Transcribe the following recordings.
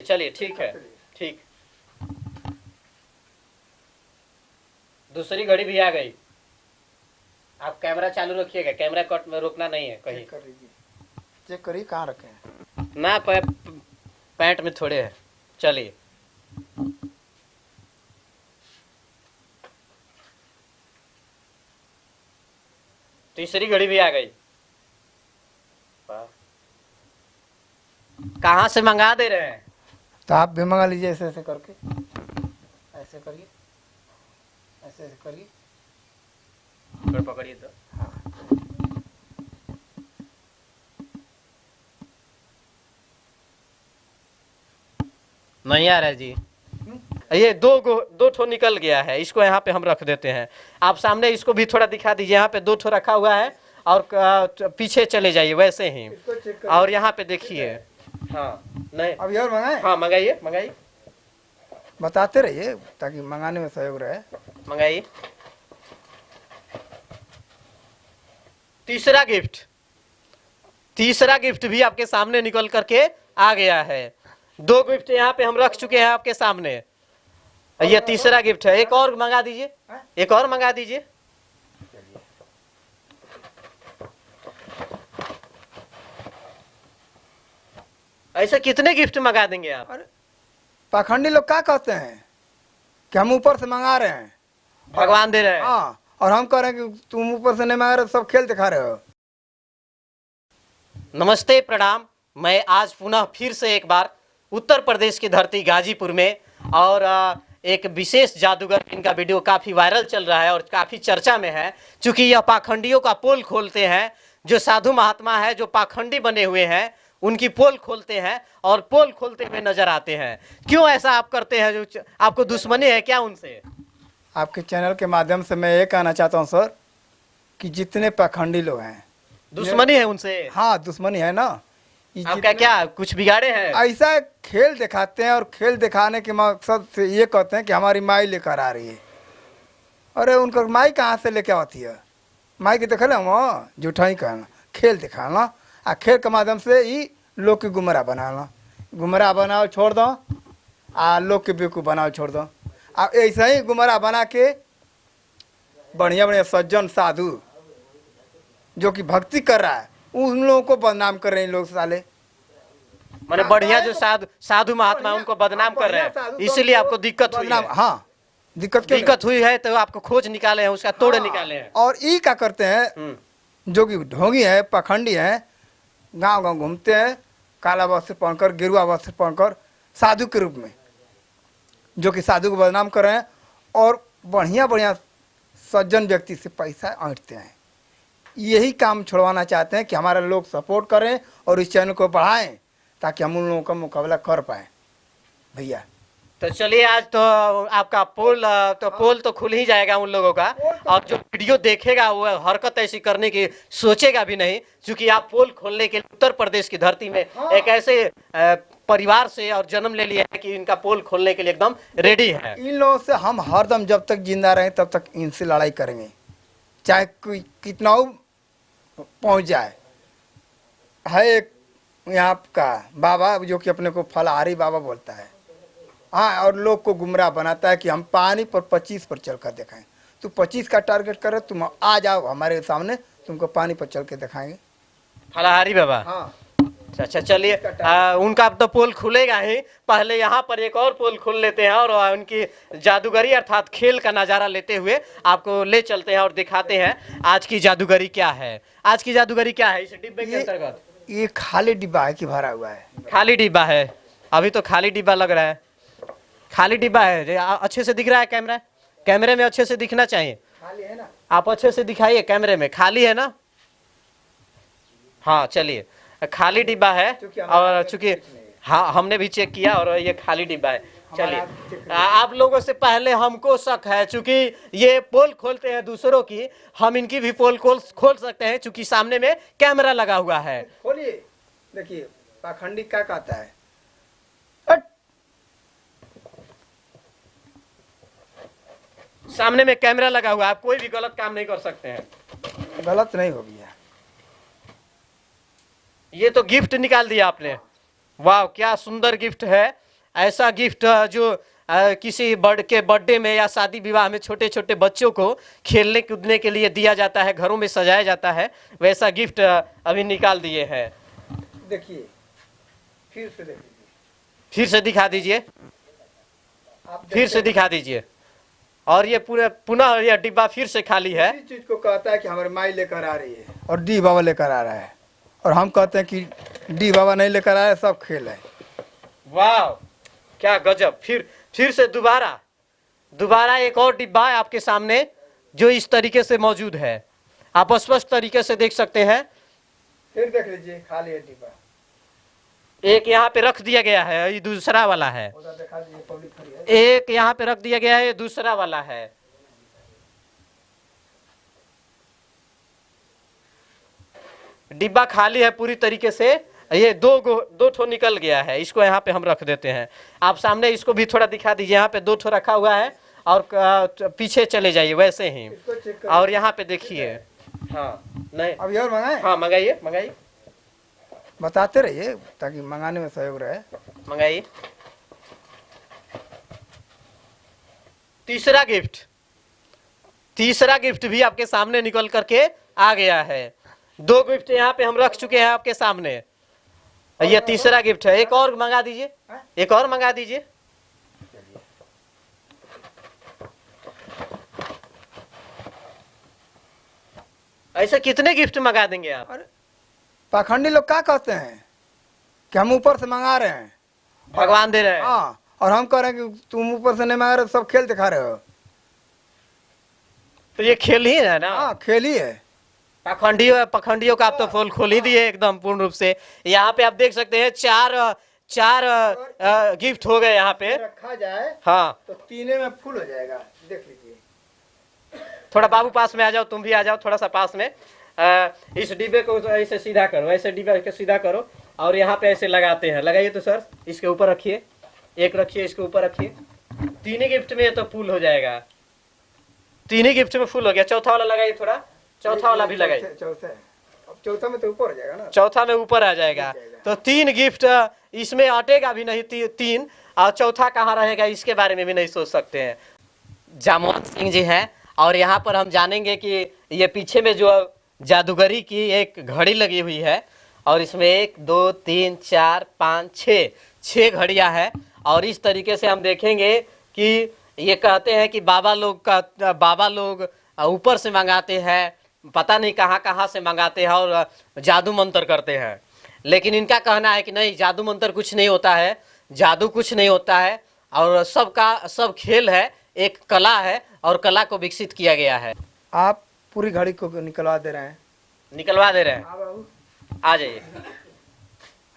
चलिए ठीक है, ठीक। दूसरी घड़ी भी आ गई। आप कैमरा चालू रखिएगा, कैमरा कट में रोकना नहीं है कहीं। चेक कर लीजिए, चेक करिए कहाँ रखे हैं। ना पैंट में थोड़े है। चलिए तीसरी घड़ी भी आ गई। कहाँ से मंगा दे रहे हैं? तो आप भी मंगा लीजिए, ऐसे ऐसे करके, ऐसे करिए, ऐसे ऐसे करिए। थोड़ा पकड़िए तो। नहीं आ रहा है जी। ये दो ठो निकल गया है, इसको यहाँ पे हम रख देते हैं। आप सामने इसको भी थोड़ा दिखा दीजिए, यहाँ पे दो ठो रखा हुआ है। और पीछे चले जाइए वैसे ही, और यहाँ पे देखिए। हाँ नहीं, अभी और मंगाए? हाँ मंगाइए मंगाइए, बताते रहिए ताकि मंगाने में सहयोग रहे। मंगाइए। तीसरा गिफ्ट भी आपके सामने निकल करके आ गया है। दो गिफ्ट यहाँ पे हम रख चुके हैं आपके सामने, ये तीसरा गिफ्ट है। एक और मंगा दीजिए, एक और मंगा दीजिए। ऐसे कितने गिफ्ट मंगा देंगे आप? अरे पाखंडी लोग क्या कहते हैं कि हम ऊपर से मंगा रहे हैं, भगवान दे रहे हैं। हाँ, और हम कह रहे हैं कि तुम ऊपर से नहीं मंगा रहे, सब खेल दिखा रहे हो। नमस्ते प्रणाम, मैं आज पुनः फिर से एक बार उत्तर प्रदेश की धरती गाजीपुर में, और एक विशेष जादूगर, इनका वीडियो काफ़ी वायरल चल रहा है और काफ़ी चर्चा में है, क्योंकि यह पाखंडियों का पोल खोलते हैं। जो साधु महात्मा है, जो पाखंडी बने हुए हैं, उनकी पोल खोलते हैं और पोल खोलते हुए नजर आते हैं। क्यों ऐसा आप करते हैं? जो आपको दुश्मनी है क्या उनसे? आपके चैनल के माध्यम से मैं ये कहना चाहता हूँ सर, कि जितने पाखंडी लोग हैं, दुश्मनी है उनसे? हाँ दुश्मनी है ना। आपका क्या कुछ बिगाड़े हैं? ऐसा खेल दिखाते हैं, और खेल दिखाने के मकसद से ये कहते हैं कि हमारी माई लेकर आ रही है। अरे उनका माई कहाँ से लेकर आती है? माई के देख वहाँ जुठाई कहना, खेल दिखाना, आ खेल के माध्यम से ही लोग के गुमराह बनाना। गुमराह बनाओ छोड़ दो, आ लोग के बेवकूफ़ बनाओ छोड़ दो। आ ऐसा ही गुमराह बना के बढ़िया बढ़िया सज्जन साधु जो कि भक्ति कर रहा है, उन लोगों को बदनाम कर रहे हैं लोग साले। माने बढ़िया जो साधु महात्मा उनको बदनाम कर रहे हैं, इसीलिए आपको दिक्कत हुई है। हाँ, दिक्कत हुई है तो आपको खोज निकाले हैं, उसका तोड़ निकाले हैं। और ये क्या करते हैं, जो कि ढोंगी है, पखंडी है, गांव गांव घूमते हैं काला वस्त्र पहनकर, गेरुआ वस्त्र पहनकर, साधु के रूप में, जो कि साधु को बदनाम कर रहे हैं, और बढ़िया बढ़िया सज्जन व्यक्ति से पैसा ऐंठते हैं। यही काम छुड़वाना चाहते हैं कि हमारे लोग सपोर्ट करें और इस चैनल को बढ़ाएं, ताकि हम उन लोगों का मुकाबला कर पाएँ भैया। तो चलिए, आज तो आपका पोल तो खुल ही जाएगा उन लोगों का, और जो वीडियो देखेगा वो हरकत ऐसी करने की सोचेगा भी नहीं, क्योंकि आप पोल खोलने के लिए उत्तर प्रदेश की धरती में एक ऐसे परिवार से और जन्म ले लिया है कि इनका पोल खोलने के लिए एकदम रेडी है। इन लोगों से हम हरदम जब तक जिंदा रहें तब तक इनसे लड़ाई करेंगे, चाहे कोई कितना पहुंच जाए। है एक यहाँ का बाबा जो कि अपने को फलाहारी बाबा बोलता है, हाँ, और लोग को गुमराह बनाता है कि हम पानी पर 25 पर चल कर दिखाएं। तो 25 का टारगेट करे, तुम आ जाओ हमारे सामने, तुमको पानी पर चल के दिखाएंगे। फलाहारी बाबा? हाँ। अच्छा चलिए, उनका अब तो पोल खुलेगा ही, पहले यहाँ पर एक और पोल खोल लेते हैं और उनकी जादूगरी अर्थात खेल का नज़ारा लेते हुए आपको ले चलते हैं और दिखाते हैं आज की जादूगरी क्या है। आज की जादूगरी क्या है इस डिब्बे के अंतर्गत? ये खाली डिब्बा है कि भरा हुआ है? खाली डिब्बा है, अभी तो खाली डिब्बा लग रहा है। खाली डिब्बा है, अच्छे से दिख रहा है कैमरे में अच्छे से दिखना चाहिए। खाली है ना? आप अच्छे से दिखाइए कैमरे में, खाली है ना? हाँ चलिए, खाली डिब्बा है, और चूंकि हाँ हमने भी चेक किया और ये खाली डिब्बा है। चलिए, आप लोगों से पहले हमको शक है, चूंकि ये पोल खोलते हैं दूसरों की, हम इनकी भी पोल खोल सकते हैं, चूंकि सामने में कैमरा लगा हुआ है। खोलिए, देखिए पाखंडी क्या कहता है। सामने में कैमरा लगा हुआ है, आप कोई भी गलत काम नहीं कर सकते हैं। गलत नहीं हो गया। ये तो गिफ्ट निकाल दिया आपने, वाह क्या सुंदर गिफ्ट है। ऐसा गिफ्ट जो किसी के बर्थडे में या शादी विवाह में छोटे छोटे बच्चों को खेलने कूदने के लिए दिया जाता है, घरों में सजाया जाता है, वैसा गिफ्ट अभी निकाल दिए हैं। देखिए फिर से देखिए, फिर से दिखा दीजिए, आप फिर से दिखा दीजिए। और ये पूरा पुनः यह डिब्बा फिर से खाली है। इसी चीज को कहता है कि हमारी माई लेकर आ रही है और डी बाबा लेकर आ रहा है, और हम कहते हैं कि डी बाबा नहीं लेकर आ रहा है, सब खेल है। वाह, क्या गजब। फिर से दोबारा एक और डिब्बा है आपके सामने जो इस तरीके से मौजूद है, आप स्पष्ट तरीके से देख सकते हैं। फिर देख लीजिए खाली है डिब्बा। एक यहाँ पे रख दिया गया है, ये दूसरा वाला है। उधर दिखा दीजिए, पब्लिक खड़ी है। एक यहाँ पे रख दिया गया है, ये दूसरा वाला है। डिब्बा खाली है पूरी तरीके से। ये दो ठो निकल गया है, इसको यहाँ पे हम रख देते हैं। आप सामने इसको भी थोड़ा दिखा दीजिए, यहाँ पे दो ठो रखा हुआ है। और पीछे चले जाइए वैसे ही, इसको चेक कर। और यहाँ पे देखिए। हाँ नहीं, अभी और मंगाए, हाँ मंगाइए मंगाइए बताते रहिए ताकि मंगाने में सहयोग रहे। मंगाइए। तीसरा गिफ्ट भी आपके सामने निकल करके आ गया है। दो गिफ्ट यहाँ पे हम रख चुके हैं आपके सामने, ये तीसरा गिफ्ट है। एक और मंगा दीजिए, एक और मंगा दीजिए। ऐसे कितने गिफ्ट मंगा देंगे आप? अरे पाखंडी लोग क्या कहते हैं कि हम ऊपर से मंगा रहे हैं, भगवान दे रहे हैं। हाँ, और हम कह रहे हैं कि तुम ऊपर से नहीं मंगा रहे, सब खेल दिखा रहे हो। तो ये खेल ही है ना। हाँ खेल ही है। पखंडियों का आप तो पोल खोल ही दिए एकदम पूर्ण रूप से। यहाँ पे आप देख सकते हैं चार गिफ्ट हो गए यहाँ पे। रखा जाए हाँ, तो तीने में फुल हो जाएगा, देख लीजिए। थोड़ा बाबू पास में आ जाओ, तुम भी आ जाओ थोड़ा सा पास में। इस डिब्बे को ऐसे सीधा करो, ऐसे डिब्बे को सीधा करो, और यहाँ पे ऐसे लगाते हैं। लगाइए तो सर, इसके ऊपर रखिए, एक रखिए, इसके ऊपर रखिए। तीन गिफ्ट में तो फुल हो जाएगा, तीन ही गिफ्ट में फुल हो गया। चौथा वाला लगाइए, थोड़ा चौथा वाला भी लगाइए। चौथा में तो ऊपर हो जाएगा ना, चौथा में ऊपर आ जाएगा, तो तीन गिफ्ट इसमें अटेगा भी नहीं। तीन और चौथा कहाँ रहेगा, इसके बारे में भी नहीं सोच सकते हैं। जामवंत सिंह जी हैं, और यहाँ पर हम जानेंगे कि ये पीछे में जो जादूगरी की एक घड़ी लगी हुई है, और इसमें 1 2 3 4 5 6 घड़ियाँ हैं। और इस तरीके से हम देखेंगे कि ये कहते हैं कि बाबा लोग ऊपर से मंगाते हैं, पता नहीं कहाँ कहाँ से मंगाते हैं और जादू मंत्र करते हैं। लेकिन इनका कहना है कि नहीं, जादू मंत्र कुछ नहीं होता है, जादू कुछ नहीं होता है, और सब खेल है, एक कला है, और कला को विकसित किया गया है। आप पूरी घड़ी को निकलवा दे रहे हैं। निकलवा दे रहे हैं, हाँ बाबू, आ जाइए।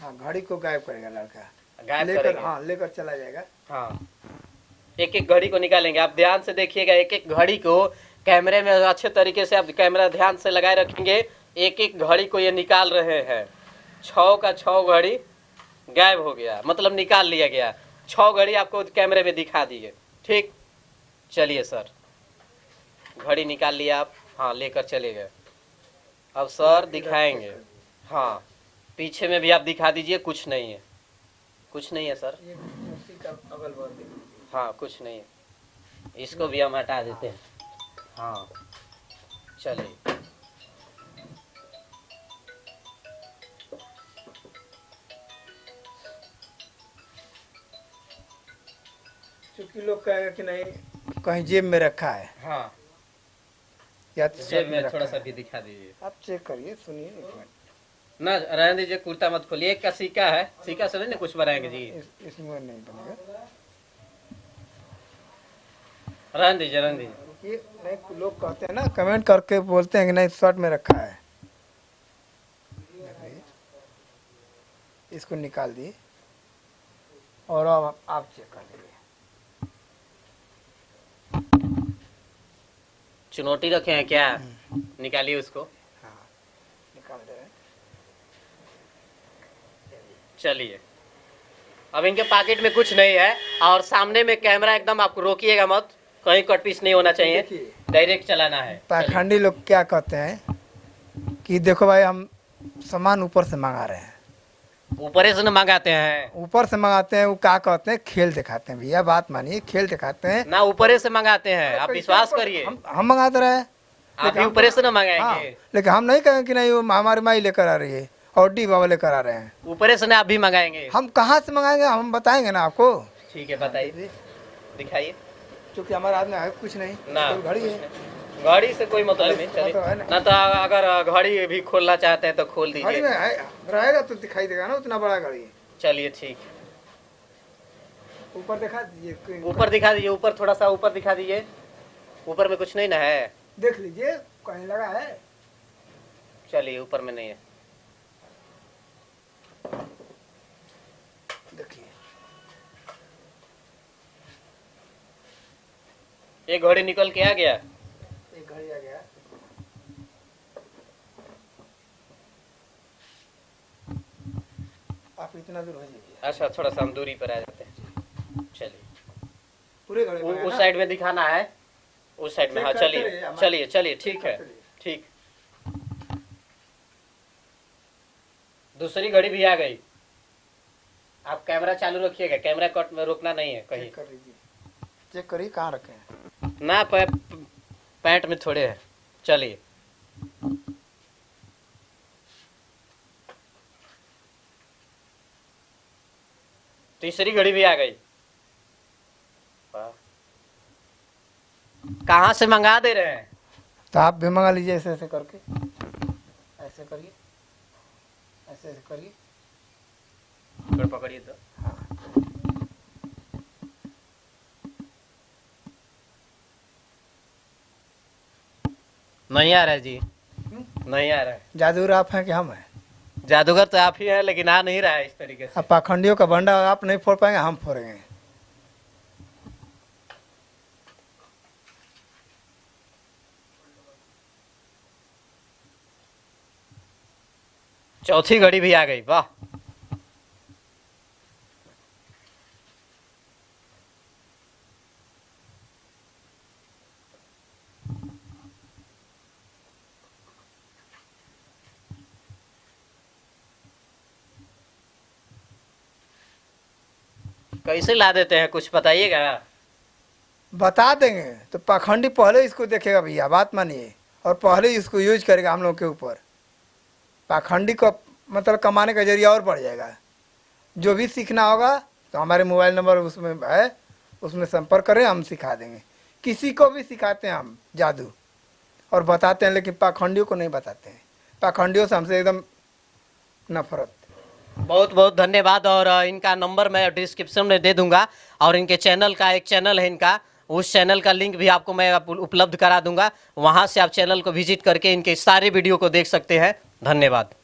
हाँ घड़ी को गायब करेगा लड़का, गायब लेकर, करेंगे। हाँ लेकर चला जाएगा। हाँ, एक एक घड़ी को निकालेंगे। आप ध्यान से देखिएगा, एक एक घड़ी को कैमरे में अच्छे तरीके से आप कैमरा ध्यान से लगाए रखेंगे। एक एक घड़ी को ये निकाल रहे हैं। 6 का 6 घड़ी गायब हो गया, मतलब निकाल लिया गया। 6 घड़ी आपको कैमरे में दिखा दिए। ठीक, चलिए सर, घड़ी निकाल लिया आप, हाँ लेकर चले गए। अब सर दिखाएंगे, हाँ पीछे में भी आप दिखा दीजिए। कुछ नहीं है, कुछ नहीं है सर, हाँ कुछ नहीं है। इसको भी हम हटा देते हैं। हाँ चलिए, क्योंकि लोग कहेंगे कि नहीं कहीं जेब में रखा है, हाँ या तो जेब शर्ट में रखा थोड़ा है। सा भी दिखा दीजिए। आप चेक करिए, सुनिए एक मिनट। ना रहने दीजिए, कुर्ता मत खोलिए। एक का सिक्का है, सिक्का से नहीं कुछ बनाएंगे जी, इसमें नहीं बनेगा। रहने दीजिए, रहने दीजिए। ये नहीं, लोग कहते हैं ना, कमेंट करके बोलते हैं कि नहीं शर्ट में रखा है। इसको निकाल दिए, और अब आप चेक कर लीजिए। चुनौती रखे हैं क्या? निकालिए उसको। हाँ निकाल दे रहे हैं। चलिए, अब इनके पॉकेट में कुछ नहीं है, और सामने में कैमरा एकदम, आपको रोकिएगा मत, कहीं कट पीस नहीं होना चाहिए, देखिए, डायरेक्ट चलाना है। पाखंडी लोग क्या कहते हैं कि देखो भाई हम सामान ऊपर से मंगा रहे हैं, ऊपर से न मंगाते हैं ऊपर से मंगाते हैं, वो क्या कहते हैं, खेल दिखाते हैं भैया, बात मानिए, खेल दिखाते हैं। ना, ऊपर से मंगाते हैं, आप कैसे विश्वास ऊपर- करिए। हम मंगाते रहे, आप भी ऊपर से न हाँ, मंगाएंगे, लेकिन हम नहीं कहेंगे कि नहीं वो हमारी माई लेकर आ रही है और डी बाबा लेकर आ रहे हैं। ऊपर से न आप भी मंगाएंगे। हम कहाँ से मंगाएंगे, हम बताएंगे ना आपको। ठीक है, बताइए, दिखाइए। क्योंकि हमारे हाथ में है कुछ नहीं, ना, तो घड़ी है। घड़ी से कोई मतलब नहीं, घड़ी से मतलब है चलिए ना। ना, तो अगर घड़ी भी खोलना चाहते हैं तो खोल घड़ी दीजिए। में है, रहेगा तो दिखाई देगा ना, उतना बड़ा घड़ी है। चलिए ठीक, ऊपर दिखा दीजिए, ऊपर दिखा दीजिए, ऊपर थोड़ा सा ऊपर दिखा दीजिए। ऊपर में कुछ नहीं ना है, देख लीजिए कहीं लगा है। चलिए ऊपर में नहीं है। देखिए ये घड़ी निकल के आ गया। एक घड़ी आ गया। आप इतना दूर हो जाइए, अच्छा, थोड़ा सा हम दूरी पर आ जाते हैं। चलिए, पूरे घड़ी में है उस ना? साइड में दिखाना है, उस साइड में। चेक हाँ, करते चलिए रहिए, हमारे- चलिए चलिए, ठीक है, करते रहिए। ठीक। दूसरी घड़ी भी आ गई। आप कैमरा चालू रखिएगा, कैमरा कट में रोकना नहीं है कहीं। चेक कर लीजिए, चेक करिए कहाँ रखे हैं। ना, पैंट में थोड़े है। चलिए, तीसरी घड़ी भी आ गई। वाह। कहाँ से मंगा दे रहे हैं? तो आप भी मंगा लीजिए, ऐसे ऐसे करके, ऐसे करिए, ऐसे ऐसे करिए। थोड़ा पकड़िए तो। नहीं आ रहा है जी, नहीं आ रहा है। जादूगर आप हैं कि हम हैं? जादूगर तो आप ही हैं, लेकिन आ नहीं रहा है इस तरीके से। अब पाखंडियों का भंडा आप नहीं फोड़ पाएंगे, हम फोड़ेंगे। चौथी घड़ी भी आ गई, वाह। कैसे ला देते हैं, कुछ बताइएगा। बता देंगे तो पाखंडी पहले इसको देखेगा भैया, बात मानिए, और पहले ही इसको यूज करेगा हम लोग के ऊपर। पाखंडी को मतलब कमाने का जरिया और बढ़ जाएगा। जो भी सीखना होगा तो हमारे मोबाइल नंबर उसमें है, उसमें संपर्क करें, हम सिखा देंगे। किसी को भी सिखाते हैं हम जादू और बताते हैं, लेकिन पाखंडियों को नहीं बताते हैं। पाखंडियों से हमसे एकदम नफरत। बहुत बहुत धन्यवाद। और इनका नंबर मैं डिस्क्रिप्शन में दे दूंगा, और इनके चैनल का एक चैनल है इनका, उस चैनल का लिंक भी आपको मैं उपलब्ध करा दूंगा। वहां से आप चैनल को विजिट करके इनके सारे वीडियो को देख सकते हैं। धन्यवाद।